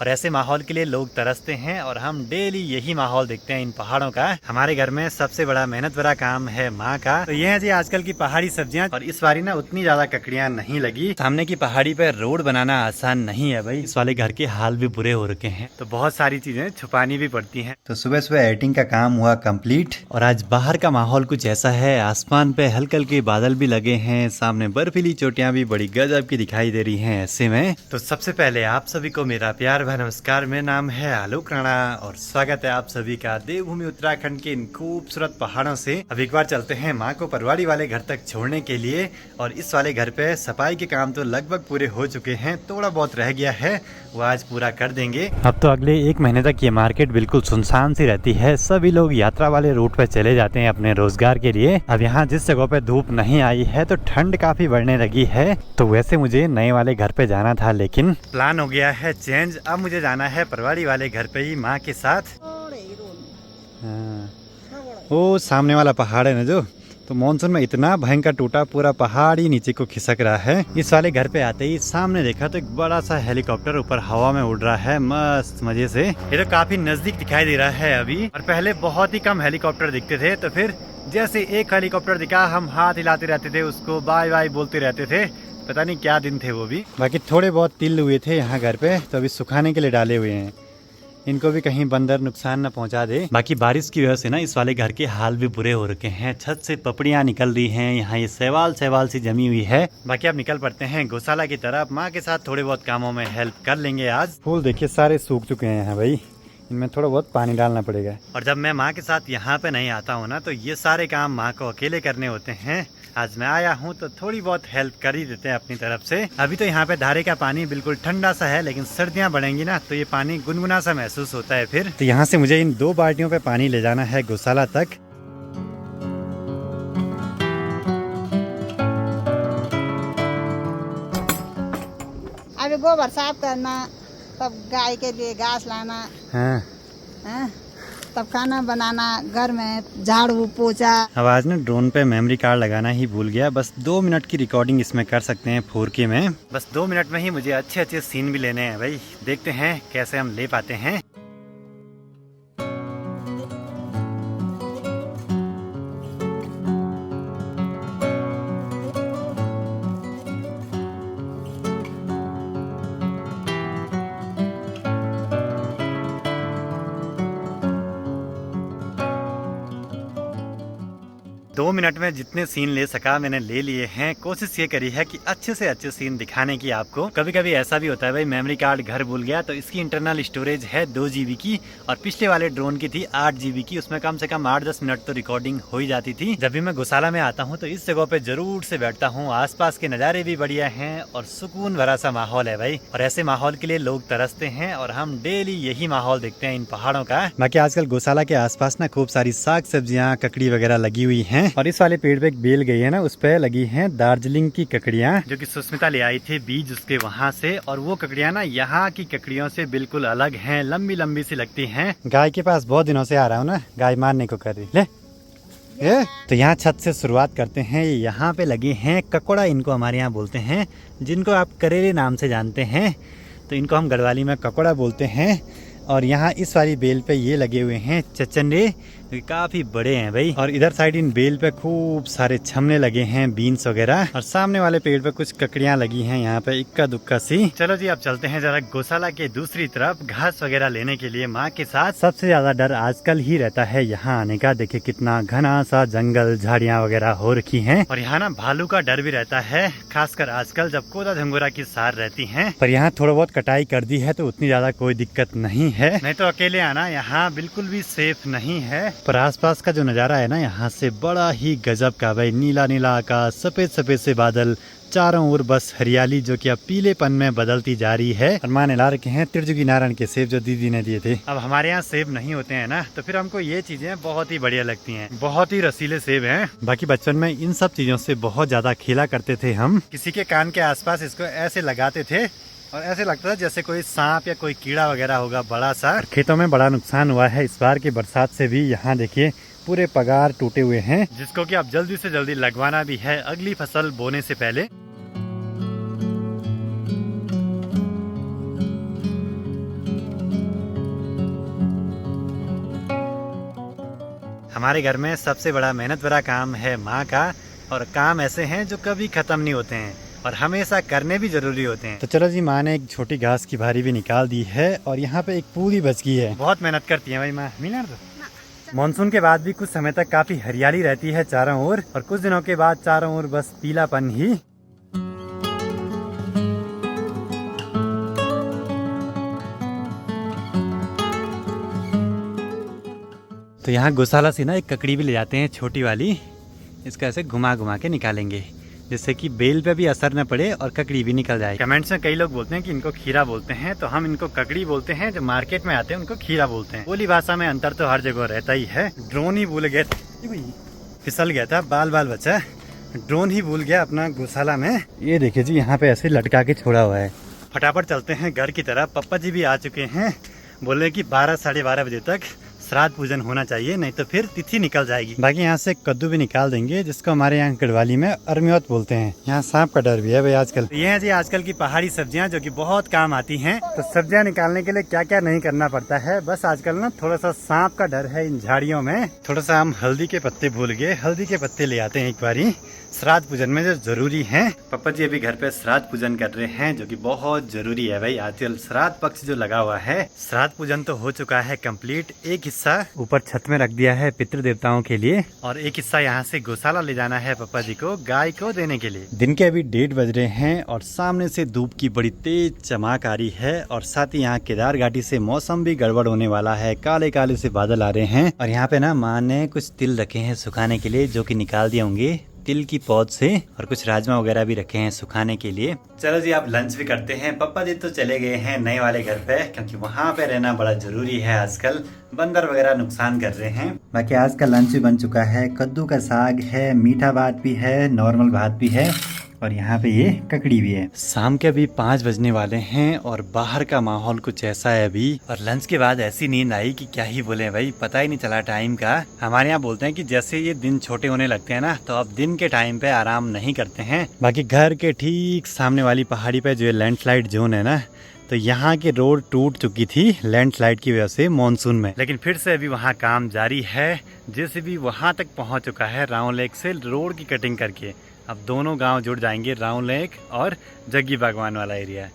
और ऐसे माहौल के लिए लोग तरसते हैं और हम डेली यही माहौल देखते हैं इन पहाड़ों का। हमारे घर में सबसे बड़ा मेहनत भरा काम है माँ का। तो ये है जी आजकल की पहाड़ी सब्जियाँ। और इस बारी ना उतनी ज्यादा ककड़ियाँ नहीं लगी। सामने की पहाड़ी पे रोड बनाना आसान नहीं है भाई। इस वाले घर के हाल भी बुरे हो रखे हैं, तो बहुत सारी चीजें छुपानी भी पड़ती हैं। तो सुबह सुबह एडिटिंग का काम हुआ कंप्लीट और आज बाहर का माहौल कुछ ऐसा है। आसमान पे हल्के हल्के बादल भी लगे हैं, सामने बर्फीली चोटियां भी बड़ी गजब की दिखाई दे रही हैं। ऐसे में तो सबसे पहले आप सभी को मेरा प्यार भरा नमस्कार। मेरा नाम है आलोक राणा और स्वागत है आप सभी का देवभूमि उत्तराखंड के इन खूबसूरत पहाड़ों से। अब एक बार चलते हैं माँ को परवाड़ी वाले घर तक छोड़ने के लिए। और इस वाले घर पे सफाई के काम तो लगभग पूरे हो चुके हैं, थोड़ा बहुत रह गया है, वो आज पूरा कर देंगे। अब तो अगले 1 महीने तक ये मार्केट बिल्कुल सुनसान सी रहती है। सभी लोग यात्रा वाले रूट पे चले जाते हैं अपने रोजगार के लिए। अब यहाँ जिस जगह पे धूप नहीं आई है तो ठंड काफी बढ़ने लगी है। तो वैसे मुझे नए वाले घर पे जाना था, लेकिन प्लान हो गया है चेंज। अब मुझे जाना है परवाड़ी वाले घर पे ही माँ के साथ। वो सामने वाला पहाड़ है ना जो, तो मानसून में इतना भयंकर टूटा पूरा पहाड़ ही नीचे को खिसक रहा है। इस वाले घर पे आते ही सामने देखा तो एक बड़ा सा हेलीकॉप्टर ऊपर हवा में उड़ रहा है मस्त मजे से। ये तो काफी नजदीक दिखाई दे रहा है अभी, और पहले बहुत ही कम हेलीकॉप्टर दिखते थे। तो फिर जैसे एक हेलीकॉप्टर दिखा हम हाथ हिलाते रहते थे, उसको बाय बाय बोलते रहते थे। पता नहीं क्या दिन थे वो भी। बाकी थोड़े बहुत तिल हुए थे यहाँ घर पे, तो अभी सुखाने के लिए डाले हुए हैं। इनको भी कहीं बंदर नुकसान न पहुंचा दे। बाकी बारिश की वजह से ना इस वाले घर के हाल भी बुरे हो रखे हैं। छत से पपड़ियां निकल रही हैं, यहाँ ये शैवाल सी जमी हुई है। बाकी अब निकल पड़ते हैं गौशाला की तरफ। माँ के साथ थोड़े बहुत कामों में हेल्प कर लेंगे आज। फूल देखिए सारे सूख चुके हैं यहाँ भाई, इनमें थोड़ा बहुत पानी डालना पड़ेगा। और जब मैं माँ के साथ यहाँ पे नहीं आता हूँ ना, तो ये सारे काम माँ को अकेले करने होते हैं। आज मैं आया हूँ तो थोड़ी बहुत हेल्प कर ही देते हैं अपनी तरफ से। अभी तो यहाँ पे धारे का पानी बिल्कुल ठंडा सा है, लेकिन सर्दियाँ बढ़ेंगी ना तो ये पानी गुनगुना सा महसूस होता है। फिर तो यहाँ से मुझे इन 2 बाल्टियों पे पानी ले जाना है गौशाला तक। अभी गोबर साफ करना, तब गाय के लिए घास लाना, हाँ। तब खाना बनाना, घर में झाड़ू पोछा। अब आज ना ड्रोन पे मेमोरी कार्ड लगाना ही भूल गया। बस 2 मिनट की रिकॉर्डिंग इसमें कर सकते हैं 4K में। बस 2 मिनट में ही मुझे अच्छे अच्छे सीन भी लेने हैं भाई। देखते हैं कैसे हम ले पाते हैं। दो मिनट में जितने सीन ले सका मैंने ले लिए हैं। कोशिश ये करी है कि अच्छे से अच्छे सीन दिखाने की आपको। कभी कभी ऐसा भी होता है भाई, मेमोरी कार्ड घर भूल गया तो इसकी इंटरनल स्टोरेज है 2 GB की, और पिछले वाले ड्रोन की थी 8 GB की। उसमें कम से कम 8-10 मिनट तो रिकॉर्डिंग हो ही जाती थी। जब भी मैं गौशाला में आता हूँ तो इस जगह पे जरूर से बैठता हूँ। आसपास के नज़ारे भी बढ़िया हैं और सुकून भरा सा माहौल है भाई। और ऐसे माहौल के लिए लोग तरसते हैं और हम डेली यही माहौल देखते हैं इन पहाड़ों का। बाकी आजकल गौशाला के आसपास ना खूब सारी साग सब्जियाँ ककड़ी वगैरह लगी हुई है। और इस वाले पेड़ पे एक बेल गई है ना, उस पे लगी हैं दार्जिलिंग की ककड़ियाँ, जो कि सुष्मिता ले आई थी बीज उसके वहाँ से। और वो ककड़ियाँ ना यहाँ की ककड़ियों से बिल्कुल अलग हैं, लंबी लंबी सी लगती हैं। गाय के पास बहुत दिनों से आ रहा हूँ ना, गाय मारने को कर रही ले। ये तो यहाँ छत से शुरुआत करते हैं। यहाँ पे लगे हैं ककोड़ा, इनको हमारे यहाँ बोलते हैं, जिनको आप करेले नाम से जानते हैं, तो इनको हम गढ़वाली में ककोड़ा बोलते हैं। और यहाँ इस वाली बेल पे ये लगे हुए हैं चचंडे, काफी बड़े हैं भाई। और इधर साइड इन बेल पे खूब सारे छमने लगे हैं, बीन्स वगैरह। और सामने वाले पेड़ पे कुछ ककड़ियाँ लगी हैं यहाँ पे इक्का दुक्का सी। चलो जी अब चलते हैं जरा गौशाला के दूसरी तरफ घास वगैरह लेने के लिए माँ के साथ। सबसे ज्यादा डर आजकल ही रहता है यहाँ आने का। देखिए कितना घना सा जंगल, झाड़ियाँ वगैरह हो रखी है। और यहाँ ना भालू का डर भी रहता है, खासकर आजकल जब कोदा झंगोरा की सार रहती है। पर यहाँ थोड़ा बहुत कटाई कर दी है तो उतनी ज्यादा कोई दिक्कत नहीं है। नहीं तो अकेले आना यहाँ बिल्कुल भी सेफ नहीं है। पर आसपास का जो नज़ारा है ना यहाँ से बड़ा ही गजब का भाई। नीला नीला आकाश, सफेद सफेद से बादल, चारों ओर बस हरियाली जो कि अब पीलेपन में बदलती जा रही है। और माँ ने ला रखे हैं त्रिजुगी नारायण के सेब जो दीदी ने दिए थे। अब हमारे यहाँ सेब नहीं होते हैं ना, तो फिर हमको ये चीजें बहुत ही बढ़िया लगती हैं। बहुत ही रसीले सेब हैं। बाकी बचपन में इन सब चीजों से बहुत ज्यादा खेला करते थे हम। किसी के कान के आसपास इसको ऐसे लगाते थे और ऐसे लगता था जैसे कोई सांप या कोई कीड़ा वगैरह होगा बड़ा सा। खेतों में बड़ा नुकसान हुआ है इस बार की बरसात से भी। यहाँ देखिए पूरे पगार टूटे हुए हैं, जिसको कि अब जल्दी से जल्दी लगवाना भी है अगली फसल बोने से पहले। हमारे घर में सबसे बड़ा मेहनत भरा काम है माँ का, और काम ऐसे हैं जो कभी ख़त्म नहीं होते हैं और हमेशा करने भी ज़रूरी होते हैं। तो चलो जी, माँ ने एक छोटी घास की भारी भी निकाल दी है और यहाँ पे एक पूरी बच गई है। बहुत मेहनत करती है भाई माँ। मिला तो मानसून के बाद भी कुछ समय तक काफ़ी हरियाली रहती है चारों ओर, और कुछ दिनों के बाद चारों ओर बस पीलापन ही। तो यहाँ गौशाला से ना एक ककड़ी भी ले जाते हैं, छोटी वाली। इसका ऐसे घुमा घुमा के निकालेंगे जिससे कि बेल पे भी असर न पड़े और ककड़ी भी निकल जाए। कमेंट्स में कई लोग बोलते हैं कि इनको खीरा बोलते हैं, तो हम इनको ककड़ी बोलते हैं। जो मार्केट में आते हैं उनको खीरा बोलते हैं। बोली भाषा में अंतर तो हर जगह रहता ही है। ड्रोन ही भूल गए, फिसल गया था, बाल बाल बचा। ड्रोन ही भूल गया अपना गौशाला में। ये देखिए जी, यहाँ पे ऐसे लटका के छोड़ा हुआ है। फटाफट चलते हैं घर की तरफ। पप्पा जी भी आ चुके हैं। बोले कि 12 साढ़े 12 बजे तक श्राद्ध पूजन होना चाहिए, नहीं तो फिर तिथि निकल जाएगी। बाकी यहाँ से कद्दू भी निकाल देंगे, जिसको हमारे यहाँ गढ़वाली में अरमियत बोलते हैं। यहाँ सांप का डर भी है भाई आजकल। ये है जी आजकल की पहाड़ी सब्जियाँ जो कि बहुत काम आती हैं। तो सब्जियाँ निकालने के लिए क्या क्या नहीं करना पड़ता है, बस आजकल ना थोड़ा सा सांप का डर है इन झाड़ियों में। थोड़ा सा हम हल्दी के पत्ते भूल गए, हल्दी के पत्ते ले आते हैं एक बारी श्राद्ध पूजन में जो जरूरी है। पापा जी अभी घर पे श्राद्ध पूजन कर रहे हैं, जो कि बहुत जरूरी है भाई। आजकल श्राद्ध पक्ष जो लगा हुआ है, श्राद्ध पूजन तो हो चुका है कंप्लीट। एक हिस्सा ऊपर छत में रख दिया है पितृ देवताओं के लिए, और एक हिस्सा यहाँ से गौशाला ले जाना है पापा जी को गाय को देने के लिए। दिन के अभी 1:30 बज रहे हैं और सामने से धूप की बड़ी तेज चमक आ रही है, और साथ ही यहाँ केदार घाटी से मौसम भी गड़बड़ होने वाला है। काले काले से बादल आ रहे हैं, और यहाँ पे ना माँ ने कुछ तिल रखे हैं सुखाने के लिए, जो कि निकाल दिए होंगे तिल की पौध से, और कुछ राजमा वगैरह भी रखे हैं सुखाने के लिए। चलो जी, आप लंच भी करते हैं। पापा जी तो चले गए हैं नए वाले घर पे, क्योंकि वहाँ पे रहना बड़ा जरूरी है। आजकल बंदर वगैरह नुकसान कर रहे हैं। बाकी आज का लंच भी बन चुका है। कद्दू का साग है, मीठा भात भी है, नॉर्मल भात भी है, और यहाँ पे ये ककड़ी भी है। शाम के अभी 5 बजने वाले हैं और बाहर का माहौल कुछ ऐसा है अभी। और लंच के बाद ऐसी नींद आई कि क्या ही बोले भाई, पता ही नहीं चला टाइम का। हमारे यहाँ बोलते हैं कि जैसे ये दिन छोटे होने लगते हैं ना, तो अब दिन के टाइम पे आराम नहीं करते हैं। बाकी घर के ठीक सामने वाली पहाड़ी पे जो लैंडस्लाइड जोन है ना, तो यहाँ की रोड टूट चुकी थी लैंडस्लाइड की वजह से मानसून में, लेकिन फिर से अभी वहाँ काम जारी है। जैसे भी वहाँ तक पहुँच चुका है राव लेक से रोड की कटिंग करके। अब दोनों गांव जुड़ जाएंगे, राव लेक और जग्गी बागवान वाला एरिया।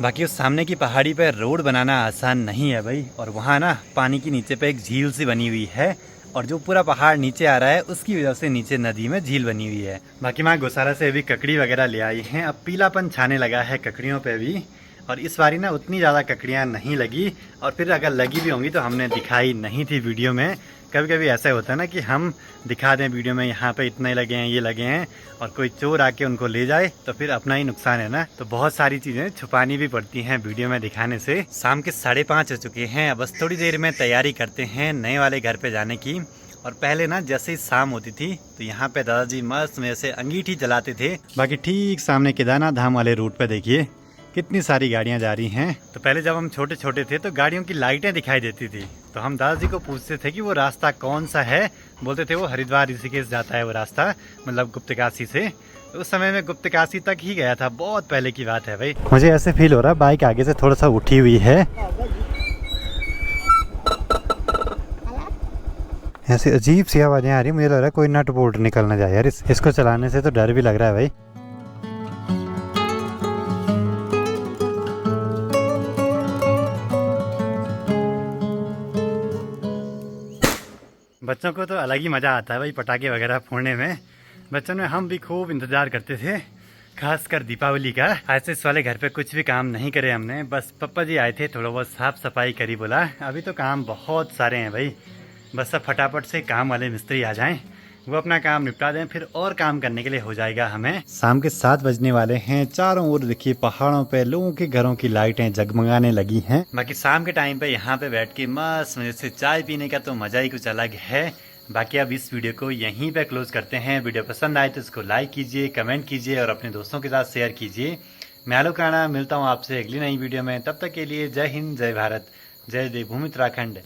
बाकी उस सामने की पहाड़ी पे रोड बनाना आसान नहीं है भाई, और वहाँ ना पानी के नीचे पे एक झील सी बनी हुई है, और जो पूरा पहाड़ नीचे आ रहा है उसकी वजह से नीचे नदी में झील बनी हुई है। बाकी माँ गौशाला से अभी ककड़ी वगैरह ले आई हैं। अब पीलापन छाने लगा है ककड़ियों पे भी, और इस बारी ना उतनी ज़्यादा ककड़ियाँ नहीं लगी, और फिर अगर लगी भी होंगी तो हमने दिखाई नहीं थी वीडियो में। कभी कभी ऐसा होता है ना कि हम दिखा दें वीडियो में यहाँ पे इतने लगे हैं, ये लगे हैं, और कोई चोर आके उनको ले जाए तो फिर अपना ही नुकसान है ना। तो बहुत सारी चीज़ें छुपानी भी पड़ती हैं वीडियो में दिखाने से। शाम के 5:30 हो चुके हैं। अब बस थोड़ी देर में तैयारी करते हैं नए वाले घर पे जाने की। और पहले ना जैसे ही शाम होती थी तो यहाँ पे दादाजी मस्त में से अंगीठी जलाते थे। बाकी ठीक सामने केदारनाथ धाम वाले रूट पे देखिए कितनी सारी गाड़ियाँ जा रही हैं। तो पहले जब हम छोटे छोटे थे तो गाड़ियों की लाइटें दिखाई देती थी, तो हम दादाजी को पूछते थे कि वो रास्ता कौन सा है। बोलते थे वो हरिद्वार ऋषिकेश जाता है वो रास्ता, मतलब गुप्तकाशी से। तो उस समय में गुप्तकाशी तक ही गया था, बहुत पहले की बात है भाई। मुझे ऐसे फील हो रहा है बाइक आगे से थोड़ा सा उठी हुई है, ऐसी अजीब सी आवाजें आ रही। मुझे लग रहा है कोई नट बोल्ट निकल ना जाए यार। इसको चलाने से तो डर भी लग रहा है भाई। बच्चों को तो अलग ही मज़ा आता है भाई पटाखे वगैरह फोड़ने में। बच्चों में हम भी खूब इंतज़ार करते थे, खासकर दीपावली का। आज से इस वाले घर पे कुछ भी काम नहीं करे हमने, बस पप्पा जी आए थे, थोड़ा बहुत साफ सफाई करी। बोला अभी तो काम बहुत सारे हैं भाई, बस सब फटाफट से काम वाले मिस्त्री आ जाएं, वो अपना काम निपटा दें, फिर और काम करने के लिए हो जाएगा हमें। शाम के 7 बजने वाले हैं। चारों ओर देखिए पहाड़ों पे लोगों के घरों की लाइटें जगमगाने लगी हैं। बाकी शाम के टाइम पे यहाँ पे बैठ के मस्त मजे से चाय पीने का तो मजा ही कुछ अलग है। बाकी अब इस वीडियो को यहीं पे क्लोज करते हैं। वीडियो पसंद आए तो इसको लाइक कीजिए, कमेंट कीजिए और अपने दोस्तों के साथ शेयर कीजिए। मैं आलोक राणा मिलता हूँ आपसे अगली नई वीडियो में। तब तक के लिए जय हिंद, जय भारत, जय देवभूमि उत्तराखंड।